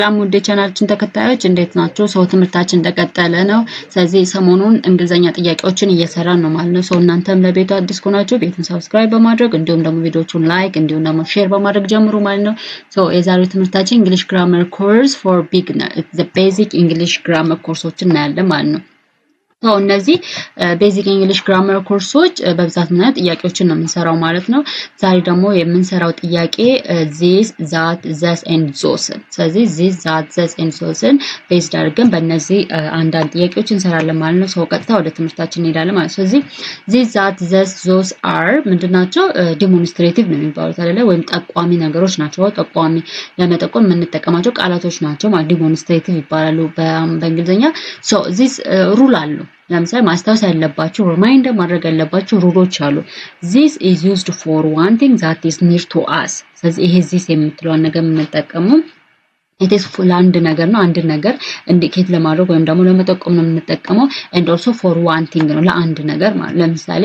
ሰላም ወደ ቻናላችን ተከታዮች እንዴት ናችሁ? ሰው ትምህርታችን እንደቀጠለ ነው። ስለዚህ ሰሞኑን እንግሊዘኛ ጥያቄዎችን እየሰራን ነው ማለት ነው። ሰው እናንተም ለቤቱ አዲስ ከሆናችሁ ቤቱን ሰብስክራይብ በማድረግ እንዲሁም ደግሞ ቪዲዮቹን ላይክ እንዲሁም ደግሞ ሼር በማድረግ ጀምሩ ማለት ነው። ሶ የዛሬው ትምህርታችን እንግሊሽ ግራመር ኮርስ ፎር ቢግነር ዘ ቤዚክ እንግሊሽ ግራመር ኮርሶችን እናያለን ማለት ነው። ሰው እነዚህ ቤዚክ እንግሊሽ ግራመር ኮርሶች በብዛት ምን ጥያቄዎችን ነው የምንሰራው ማለት ነው። ዛሬ ደግሞ የምንሰራው ጥያቄ this that this and those። ስለዚህ this that this and those ቤዝድ አድርገን በእነዚህ አንዳንድ ጥያቄዎችን እንሰራለን ማለት ነው። ሰው ቀጥታ ወደ ትምህርታችን እንሄዳለን ማለት ነው። ስለዚህ this that this those are ምንድናቸው? ዲሞንስትሬቲቭ ነው የሚባሉት አይደለ? ወይም ጠቋሚ ነገሮች ናቸው። ጠቋሚ ለመጠቆም የምንጠቀማቸው ቃላቶች ናቸው ማለት ዲሞንስትሬቲቭ ይባላሉ በእንግሊዝኛ። ሶ this ሩል አሉ። ለምሳሌ ማስታወስ ያለባችሁ ሪማይንደር ማድረግ ያለባችሁ ሩሎች አሉ። this is used for one thing that is near to us። ስለዚህ ይሄ this የምትለውን ነገር የምንጠቀመው it is ለአንድ ነገር ነው። አንድ ነገር ኢንዲኬት ለማድረግ ወይም ደግሞ ለመጠቆም ነው የምንጠቀመው። and also for one thing ነው ለአንድ ነገር ማለት ለምሳሌ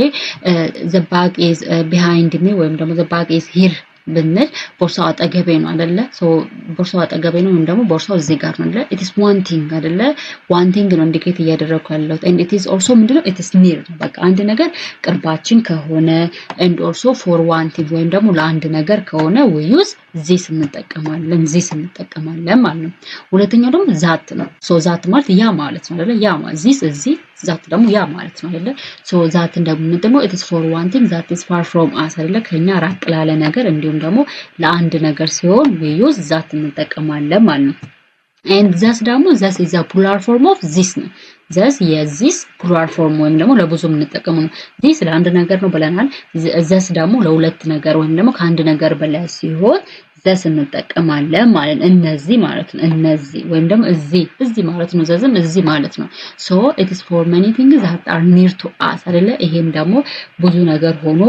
the bag is behind me ወይም ደግሞ the bag is here ብንል ቦርሳው አጠገቤ ነው አይደለ? ሶ ቦርሳው አጠገቤ ነው ወይም ደግሞ ቦርሳው እዚህ ጋር ነው አይደለ? it is one thing አይደለ? one thing ነው ኢንዲኬት እያደረኩ ያለሁት and it is also ምንድነው? it is near በቃ አንድ ነገር ቅርባችን ከሆነ and also for one thing ወይም ደግሞ ለአንድ ነገር ከሆነ we use this እንጠቀማለን ማለት ነው። ሁለተኛው ደግሞ ዛት ነው። ሶ ዛት ማለት ያ ማለት ነው አይደለ? ያ ማለት this እዚህ ዛት ደግሞ ያ ማለት ነው አይደለ? ሶ ዛት እንደምንጠቀመው it is for one thing that is far from us አይደለ? ከኛ ራቅ ላለ ነገር እንዲሁም ደግሞ ለአንድ ነገር ሲሆን we use that እንጠቀማለን ማለት ነው። and this ደግሞ this is a plural form of this ነው። this የዚህ plural form ወይም ደግሞ ለብዙ የምንጠቀመው ነው። this ለአንድ ነገር ነው ብለናል። this ደግሞ ለሁለት ነገር ወይም ደግሞ ከአንድ ነገር በላይ ሲሆን this እንጠቀማለን ማለት ነው። እነዚህ ማለት ነው። እነዚህ ወይም ደግሞ እዚህ ማለት ነው። ዘዝም እዚህ ማለት ነው። so it is for many things that are near to us አይደለ? ይሄም ደግሞ ብዙ ነገር ሆኖ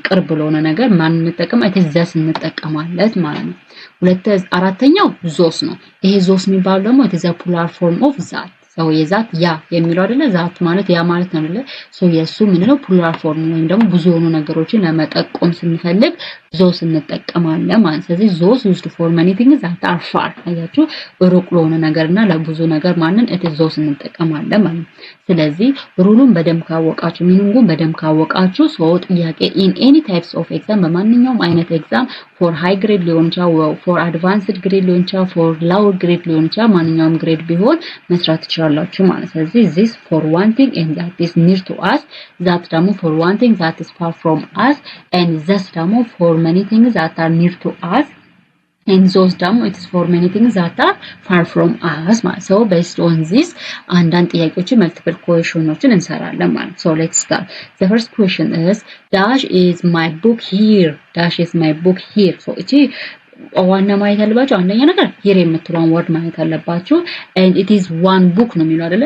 ቅርብ ለሆነ ነገር ማን እንጠቀማለን? it is this እንጠቀማለን ማለት ነው። አራተኛው ዞስ ነው። ይሄ ዞስ የሚባለው ደግሞ it is a plural form of that ሰው የዛት ያ የሚለው አይደለ? ዛት ማለት ያ ማለት ነው አይደለ? ሶ የሱ ምንድነው? ፕሉራል ፎርም ወይም ደግሞ ብዙ የሆኑ ነገሮችን ለመጠቆም ስንፈልግ ዞስ እንጠቀማለን ማለት። ስለዚህ ዞስ used for many things that are far አያችሁ፣ ሩቅ ለሆነ ነገርና ለብዙ ነገር ማንን it is ዞስ እንጠቀማለን ማለት። ስለዚህ ሩሉን በደንብ ካወቃችሁ ሚኒንጉን በደንብ ካወቃችሁ ሰው ጥያቄ in any types of exam በማንኛውም አይነት ኤግዛም for high grade ሊሆን ይችላል for advanced grade ሊሆን ይችላል for lower grade ሊሆን ይችላል ማንኛውም ግሬድ ቢሆን መስራት ትችላላችሁ ማለት። ስለዚህ this for one thing and that is near to us that ደግሞ for one thing that is far from us and this ደግሞ for many things that are near to us and those ደግሞ it is for many things that are far from us ማለት። so based on this አንዳንድ ጥያቄዎችን multiple questionዎችን እንሰራለን ማለት። so let's start. The first question is dash is my book here dash is my book here so እቺ ዋና ማየት ያለባችሁ አንደኛ ነገር here የምትለውን ወርድ ማየት አለባችሁ and it is one book ነው የሚለው አይደለ?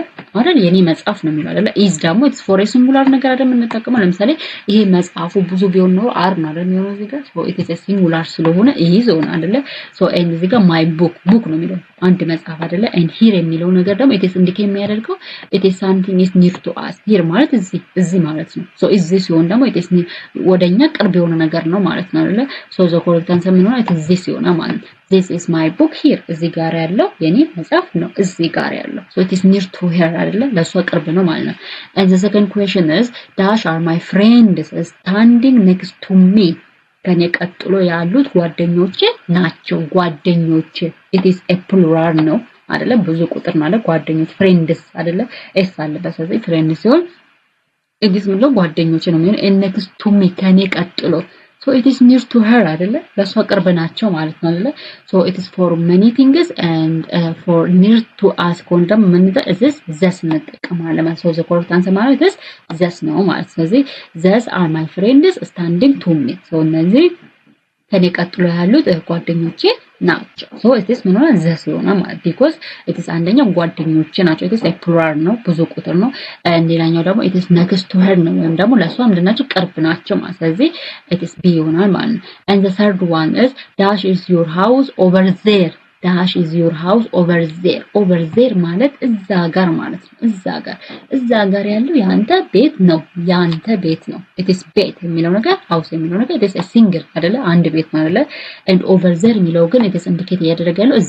የኔ መጽሐፍ ነው የሚለው አይደለ? is ደግሞ it's for a singular ነገር አይደል የምንጠቀመው። ለምሳሌ ይሄ መጽሐፉ ብዙ ቢሆን ነው are ነው አይደል የሚሆነው እዚህ ጋር so it is a singular ስለሆነ is ሆነ አይደለ? so and እዚህ ጋር my book ነው የሚለው አንድ መጽሐፍ አይደለ? and here የሚለው ነገር ደግሞ it is indicate የሚያደርገው it is something is near to us here ማለት እዚህ ማለት ነው። so is this ሲሆን ደግሞ it is ወደኛ ቅርብ የሆነ ነገር ነው ማለት ነው አይደለ? so the correct answer ምን ሆነ? it is this ይሆናል ማለት። this is my book here እዚህ ጋር ያለው የኔ መጽሐፍ ነው እዚህ ጋር ያለው so it is near to her አይደለ? ለሷ ቅርብ ነው ማለት ነው። and the second question is dash are my friends standing next to me ከኔ ቀጥሎ ያሉት ጓደኞቼ ናቸው። ጓደኞቼ it is a plural ነው አይደለ? ብዙ ቁጥር ማለት ጓደኞች friends አይደለ? s አለበት። ስለዚህ friends ሲሆን it is ምንድነው? ጓደኞቼ ነው የሚሆነው next to me ከኔ ቀጥሎ so it is near to her አይደለ? ለሷ ቅርብ ናቸው ማለት ነው አይደለ? so it is for many things and for near to us ኮንደም ምን is this እንጠቀማለን ማለት። so the correct answer ማለት is this ነው ማለት። ስለዚህ these are my friends standing to me so እነዚህ ከኔ ቀጥሎ ያሉት ጓደኞቼ ናቸው so it is ምን ሆነ? this ይሆናል ማለት because it is አንደኛው ጓደኞቼ ናቸው it is a plural ነው ብዙ ቁጥር ነው ሌላኛው ደግሞ it is next to her ነው ወይም ደግሞ ለሷ ምንድናቸው? ቅርብ ናቸው ማለት። ስለዚህ it is b ይሆናል ማለት። and the third one is dash is your house over there dash is your house over there over there ማለት እዛ ጋር ማለት ነው እዛ ጋር ያለው ያንተ ቤት ነው it is ቤት የሚለው ነገር house የሚለው ነገር it is a single አይደለ አንድ ቤት ማለት ነው and over there የሚለው ግን it is indicate እያደረገ ያለው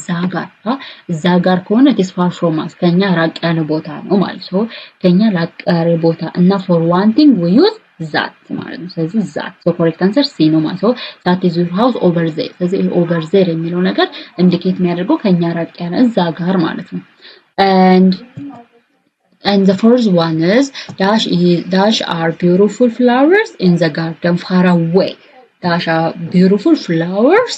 እዛ ጋር ከሆነ it is far from us ከኛ ራቅ ያለ ቦታ ነው ማለት ነው ከኛ ራቅ ያለ ቦታ እና for one thing we use that ማለት ነው ስለዚህ that so correct answer C ነው ማለት ነው that is your house over there ስለዚህ over there የሚለው ነገር indicate የሚያደርገው ከኛ ራቅ ያለ እዛ ጋር ማለት ነው and the first one is dash are beautiful flowers in the garden far away dash are beautiful flowers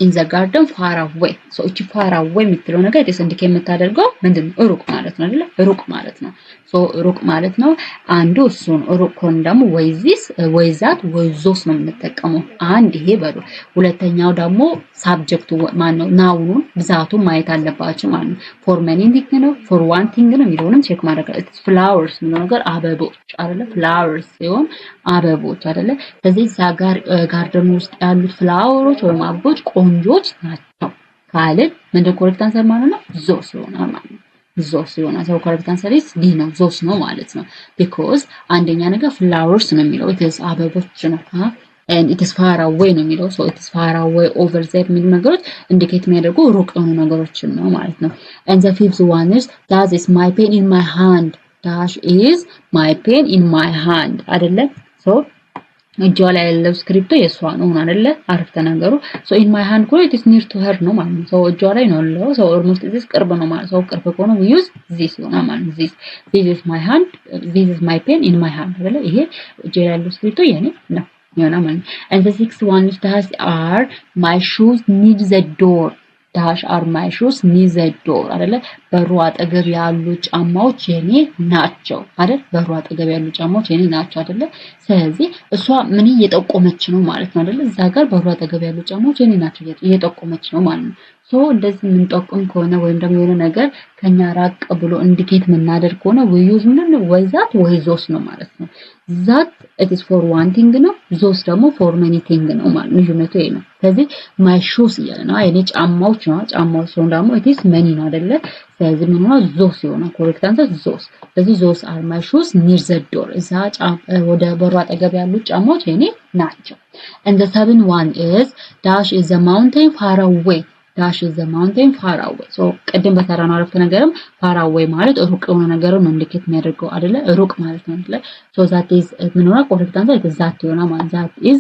in the garden far away so እቺ far away የምትለው ነገር it's indicate የምታደርገው ምንድነው ሩቅ ማለት ነው አይደል ሩቅ ማለት ነው so ሩቅ ማለት ነው አንዱ እሱ ነው ሩቅ ኮን ደግሞ ወይ this ወይ that ወይ those ነው የምንጠቀመው አንድ ይሄ በሉ ሁለተኛው ደግሞ ሳብጀክቱ ማን ነው ናውኑን ብዛቱን ማየት አለባችሁ ማለት ነው for many thing ነው for one thing ነው የሚለውንም ቼክ ማድረግ it's flowers ነው ነገር አበቦች አይደለ flowers ሲሆን አበቦች አይደለ ስለዚህ ጋርደን ውስጥ ያሉት ፍላወሮች ወይም አበቦች ቆንጆች ናቸው ካልን ምንድነው ኮሬክት አንሰር ማለት ነው those ይሆናል ማለት ነው those ይሆናል so correct answer is D ነው those ነው ማለት ነው because አንደኛ ነገር flowers ነው የሚለው it is አበቦች ነው and it is far away ነው የሚለው so it is far away over there የሚሉ ነገሮች indicate የሚያደርጉ ሩቅ የሆኑ ነገሮችን ነው ማለት ነው and the fifth one is that is my pen in my hand dash is my pen in my hand አይደለ so እጇ ላይ ያለው ስክሪፕቶ የሷ ነው አይደለ አረፍተ ነገሩ so in my hand ኮ it is near to her ነው ማለት ነው so እጇ ላይ ነው ያለው so almost this ቅርብ ነው ማለት so ቅርብ ከሆነ we use this ነው ማለት ነው this is my hand this is my pen in my hand አይደለ ይሄ እጇ ላይ ያለው ስክሪፕቶ የኔ ነው የሆነ ማለት and the sixth one is that are my shoes near the door dash are my shoes near the door አይደለ በሩ አጠገብ ያሉ ጫማዎች የኔ ናቸው አይደል በሩ አጠገብ ያሉ ጫማዎች የኔ ናቸው አይደለ ስለዚህ እሷ ምን እየጠቆመች ነው ማለት ነው አይደል እዛ ጋር በሩ አጠገብ ያሉ ጫማዎች የኔ ናቸው እየጠቆመች ነው ማለት ነው so እንደዚህ ምን ጠቆም ከሆነ ወይም ደግሞ የሆነ ነገር ከኛ ራቅ ብሎ ኢንዲኬት ምናደርግ ከሆነ we use ምን ወይ that ወይ those ነው ማለት ነው that it is for one thing ነው those ደግሞ for many thing ነው ማለት ነው ልዩነቱ ይሄ ነው ስለዚህ my shoes እያለ ነው የኔ ጫማዎች ሲሆን ደግሞ it is many ነው አይደለ ስለዚህ ምን ነው those ይሆናል correct answer those ስለዚህ those are my shoes near the door እዛ ወደ በሩ አጠገብ ያሉ ጫማዎች የኔ ናቸው and the seventh one is dash is the mountain far away dash is the mountain far away so ቀደም በተራና አረፍተ ነገርም far away ማለት ሩቅ የሆነ ነገር ነው ኢንዲኬት የሚያደርገው አይደለ ሩቅ ማለት ነው አይደለ so that is ምን ሆነ correct answer that ይሆናል ማለት that is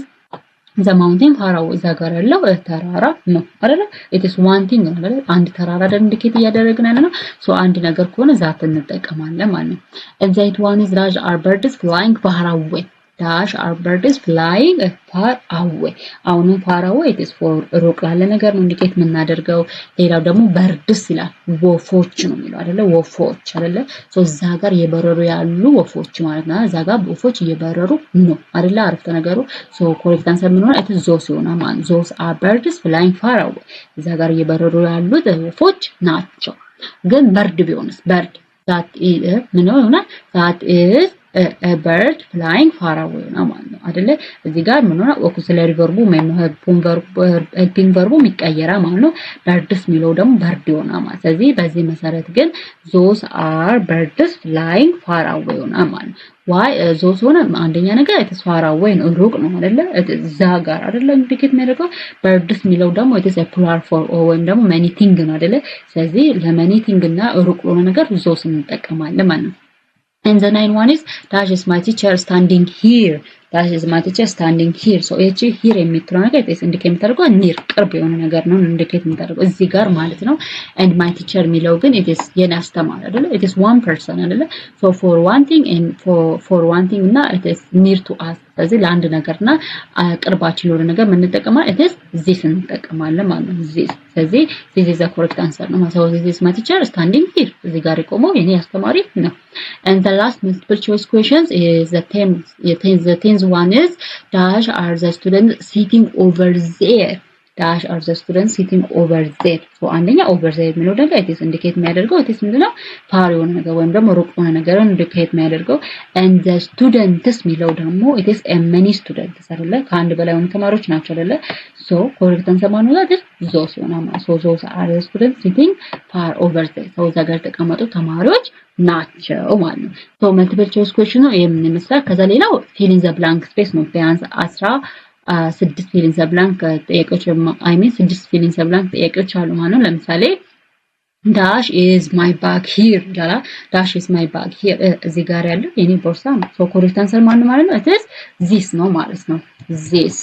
the mountain far away እዛ ጋር ያለው ተራራ ነው አይደለ it is one thing ነው አይደለ አንድ ተራራ ደግሞ ኢንዲኬት እያደረግን ያለ ነው so አንድ ነገር ከሆነ that እንጠቀማለን ማለት ነው and that one is dash are birds flying far away dash are birds flying far away አሁን far away it is for ሩቅ ያለ ነገር ነው ኢንዲኬት የምናደርገው ሌላው ደግሞ birds ይላል ወፎች ነው የሚለው አይደለ ወፎች አይደለ so እዛ ጋር እየበረሩ ያሉ ወፎች ማለት ነው እዛ ጋር ወፎች እየበረሩ ነው አይደለ አረፍተ ነገሩ so correct answer ምን ሆነ it is those ይሆናል ማለት those are birds flying far away እዛ ጋር እየበረሩ ያሉት ወፎች ናቸው ግን bird ቢሆንስ bird that is ምን ሆነ that is a bird flying far away ነው ማለት ነው አይደለ እዚህ ጋር ምን ሆነ auxiliary verb ወይም helping verb የሚቀየራ ማለት ነው birds የሚለው ደግሞ bird ይሆናል ማለት ስለዚህ በዚህ መሰረት ግን those are birds flying far away ነው ማለት ነው why those ሆነ አንደኛ ነገር it is far away ነው ሩቅ ነው አይደለ እዛ ጋር አይደለ ኢንዲኬት የሚያደርገው birds የሚለው ደግሞ it is a plural for ወይም ደግሞ many thing ነው አይደለ ስለዚህ ለmany thing እና ሩቅ የሆነ ነገር those እንጠቀማለን ማለት ነው and the nine one is dash is my teacher standing here dash is my teacher standing here so እቺ here የሚጥረው ነገር is indicate የምታደርገው near ቅርብ የሆነ ነገር ነው indicate የምታደርገው እዚህ ጋር ማለት ነው and my teacher የሚለው ግን it is የኔ አስተማሪ አይደለ it is one person አይደለ so for one thing and for one thing እና it is near to us ስለዚህ ለአንድ ነገርና ቅርባችን የሆነ ነገር ምን እንጠቀማለን it is this እንጠቀማለን ማለት ነው this ስለዚህ this is the correct answer ነው so this is my teacher standing here እዚህ ጋር ቆመው የኔ አስተማሪ ነው and the last multiple choice questions is the tenth one is dash are the students sitting over there dash are the students sitting over there so አንደኛ over there የሚለው ነገር it is indicate የሚያደርገው it is ምንድነው ፋር የሆነ ነገር ወይም ደግሞ ሩቅ የሆነ ነገርን indicate የሚያደርገው and the students የሚለው ደግሞ it is a many students አይደለ ከአንድ በላይ የሆኑ ተማሪዎች ናቸው አይደለ so correct answer ማን ነው that those ሆነ so those are the students sitting far over there so እዛ ጋር ተቀመጡ ተማሪዎች ናቸው ማለት ነው so multiple choice question ነው ይሄን ይመስላል ከዛ ሌላው fill in the blank space ነው ቢያንስ 6 fill in the blank ጥያቄዎች I mean 6 fill in the blank ጥያቄዎች አሉ ማለት ነው ለምሳሌ dash is my bag here ይላል dash is my bag here እዚህ ጋር ያለው የኔ ቦርሳ ነው so correct answer ማን ነው ማለት ነው it is this ነው ማለት ነው this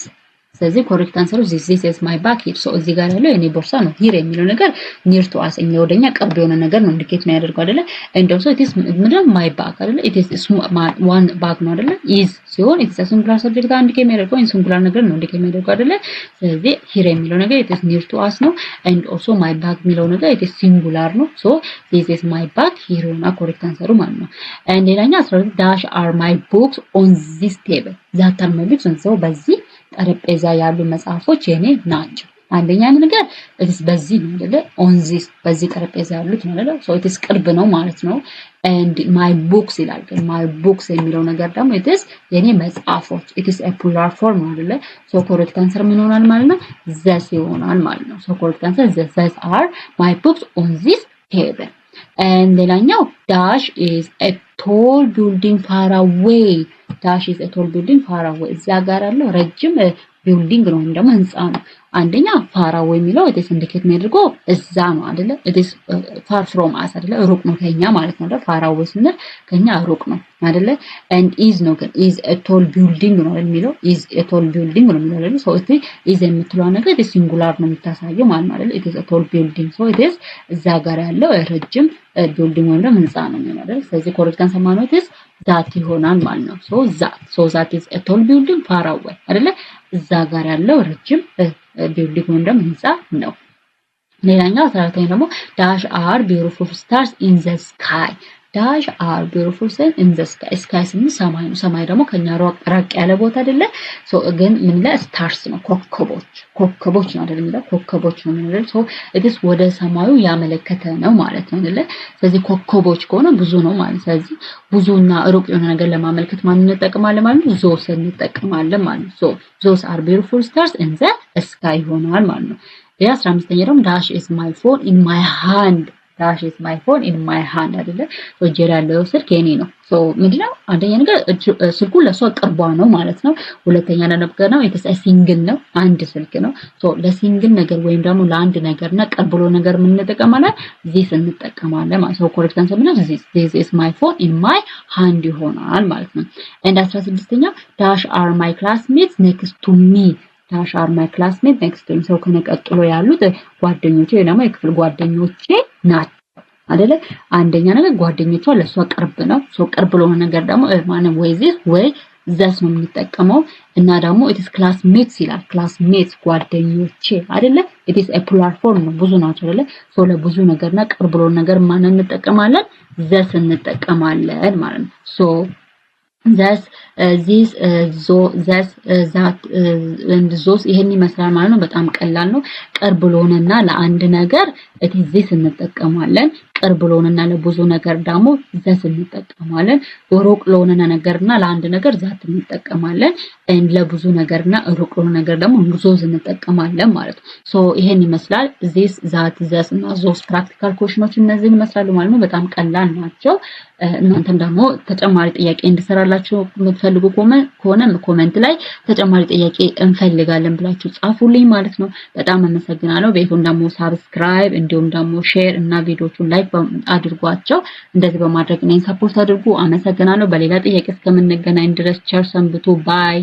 ስለዚህ correct answer this is my bag here so እዚህ ጋር ያለው የኔ ቦርሳ ነው here የሚለው ነገር near to us ወደኛ ቅርብ የሆነ ነገር ነው ኢንዲኬት የሚያደርገው አይደለ and also it is ምንድነው my bag አይደለ it is one bag ነው አይደለ is ሲሆን it is a singular subject ጋር ኢንዲኬት የሚያደርገው singular ነገር ነው ኢንዲኬት የሚያደርገው አይደለ ስለዚህ here የሚለው ነገር it is near to us ነው and also my bag የሚለው ነገር it is singular ነው so this is my bag here ነው correct answer ማለት ነው and ሌላኛው 12 dash are my books on this table that are my books so በዚህ ጠረጴዛ ያሉ መጽሐፎች የኔ ናቸው አንደኛ ነገር እዚህ በዚህ ነው አይደለ on this በዚህ ጠረጴዛ ያሉት ነው አይደለ so it is ቅርብ ነው ማለት ነው and my books ይላል ግን my books የሚለው ነገር ደግሞ it is የኔ መጽሐፎች it is a plural form አይደለ so correct answer ምን ይሆናል ማለት ነው this ይሆናል ማለት ነው so correct answer this are my books on this table and ሌላኛው dash is a tall building far away dash is a tall building far away እዛ ጋር ያለው ረጅም ቢልዲንግ ነው እንደማ ህንጻ ነው አንደኛ far away የሚለው it is indicate የሚያደርገው እዛ ነው አይደለ it is far from us አይደለ ሩቅ ነው ከኛ ማለት ነው far away ስንል ከኛ ሩቅ ነው አይደለ and is ነው ግን is a tall building ነው የሚለው is a tall building ነው የሚለው አይደለ so it is የምትለው ነገር it is singular ነው የምታሳየው ማለት ነው አይደለ it is a tall building so it is እዛ ጋር ያለው ረጅም ቢልዲንግ ወይም ደግሞ ህንጻ ነው የሚለው አይደለ ስለዚህ correct answer ማለት is that ይሆናል ማለት ነው so that is a tall building far away አይደለ እዛ ጋር ያለው ረጅም ቢልዲንግ ወይም ደግሞ ህንጻ ነው ሌላኛው 14ኛ ደግሞ dash are beautiful stars in the sky dash are beautiful stars in the sky sky ሰማይ ነው ሰማይ ደግሞ ከኛ ራቅ ያለ ቦታ አይደለ so ግን ምን ላይ stars ነው ኮከቦች ነው አይደል የሚለው ኮከቦች ነው የሚለው so it is ወደ ሰማዩ ያመለከተ ነው ማለት ነው አይደለ ስለዚህ ኮከቦች ከሆነ ብዙ ነው ማለት ስለዚህ ብዙና ሩቅ የሆነ ነገር ለማመልከት ማን እንጠቀማለን ማለት ነው those እንጠቀማለን ማለት ነው so those are beautiful stars in the sky ይሆናል ማለት ነው ለ15ኛ ደግሞ dash is my phone in my hand dash is my phone in my hand አይደለ so ጀራ ያለው ስልክ የኔ ነው so ምንድነው አንደኛ ነገር ስልኩ ለሷ ቅርቧ ነው ማለት ነው ሁለተኛ ነገር ነው የተሰ ሲንግል ነው አንድ ስልክ ነው so ለሲንግል ነገር ወይም ደግሞ ለአንድ ነገርና ቀርብሎ ነገር ምን እንጠቀማለን this እንጠቀማለን ማለት ነው correct answer ምን this is my phone in my hand ይሆናል ማለት ነው and 16ኛ dash are my classmates next to me dash are my classmates next to me so ከነቀጥሎ ያሉት ጓደኞቼ ወይ ደግሞ የክፍል ጓደኞቼ ናቸው አይደለ አንደኛ ነገር ጓደኞቿ ለሷ ቅርብ ነው so ቅርብ ለሆነ ነገር ደግሞ ማንም ወይ this ወይ that ነው የምንጠቀመው እና ደግሞ it is classmates ይላል classmates ጓደኞቼ አይደለ it is a plural form ነው ብዙ ናቸው አይደለ so ለብዙ ነገርና ቅርብ ለሆነ ነገር ማን እንጠቀማለን that እንጠቀማለን ማለት ነው so this this that and those ይሄን ይመስላል ማለት ነው በጣም ቀላል ነው ቅርብ ለሆነና ለአንድ ነገር it is this እንጠቀማለን ቅርብ ለሆነና ለብዙ ነገር ደግሞ that እንጠቀማለን ሩቅ ለሆነና ነገርና ለአንድ ነገር that እንጠቀማለን and ለብዙ ነገርና ሩቅ ለሆነ ነገር ደግሞ those እንጠቀማለን ማለት ነው so ይሄን ይመስላል this that እና those practical questions እነዚህን ይመስላሉ ማለት ነው በጣም ቀላል ናቸው እናንተም ደግሞ ተጨማሪ ጥያቄ እንድሰራላችሁ የምትፈልጉ ኮሜንት ላይ ተጨማሪ ጥያቄ እንፈልጋለን ብላችሁ ጻፉልኝ ማለት ነው በጣም አመሰግናለሁ ቤቱን ደግሞ ሰብስክራይብ እንዲሁም ደግሞ ሼር እና ቪዲዮቹን ላይክ አድርጓቸው እንደዚህ በማድረግ እኔን ሰፖርት አድርጉ አመሰግናለሁ በሌላ ጥያቄ እስከምንገናኝ ድረስ ቸር ሰንብቱ ባይ